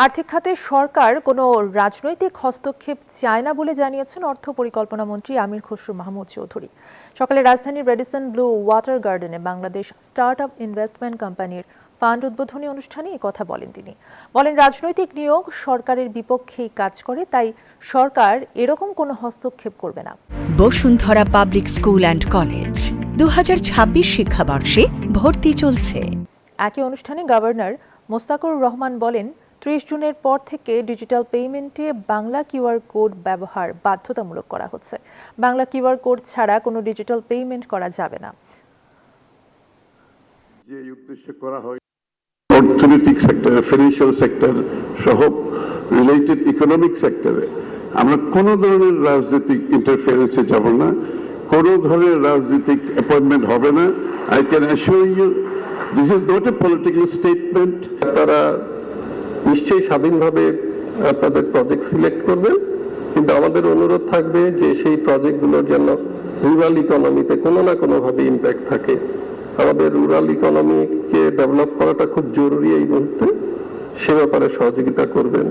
আর্থিক খাতে সরকার কোনো রাজনৈতিক হস্তক্ষেপ চায় না বলে জানিয়েছেন অর্থ পরিকল্পনা মন্ত্রী আমির খসরু মাহমুদ চৌধুরী। সকালে রাজধানীর রেডিসন ব্লু ওয়াটার গার্ডেনে বাংলাদেশ স্টার্টআপ ইনভেস্টমেন্ট কোম্পানির ফান্ড উদ্বোধনী অনুষ্ঠানে এই কথা বলেন তিনি। বলেন, রাজনৈতিক নিয়োগ সরকারের বিপক্ষেই কাজ করে, তাই সরকার এরকম কোনো হস্তক্ষেপ করবে না। Bashundhara public school and college 2026 শিক্ষাবর্ষে ভর্তি চলছে। একই অনুষ্ঠানে গভর্নর মোস্তাকুর রহমান বলেন, 30 জুনের পর থেকে ডিজিটাল পেমেন্টে বাংলা কিউআর কোড ব্যবহার বাধ্যতামূলক করা হচ্ছে। বাংলা কিউআর কোড ছাড়া কোনো ডিজিটাল পেমেন্ট করা যাবে না। যে উদ্দেশ্য করা হয় অর্থনৈতিক সেক্টরে, ফিনান্সিয়াল সেক্টর সহ রিলেটেড ইকোনমিক সেক্টরে আমরা কোনো ধরনের রাজনৈতিক ইন্টারফারেন্সে যাব না, কোনো ধরনের রাজনৈতিক অ্যাপয়েন্টমেন্ট হবে না। I can assure you this is not a political statement. তারা নিশ্চয়ই স্বাধীনভাবে আপনাদের প্রজেক্ট সিলেক্ট করবেন, কিন্তু আমাদের অনুরোধ থাকবে যে সেই প্রজেক্টগুলোর যেন রুরাল ইকোনমিতে কোনো না কোনোভাবে ইম্প্যাক্ট থাকে। আমাদের রুরাল ইকোনমিকে ডেভেলপ করাটা খুব জরুরি এই মুহূর্তে, সে ব্যাপারে সহযোগিতা করবেন।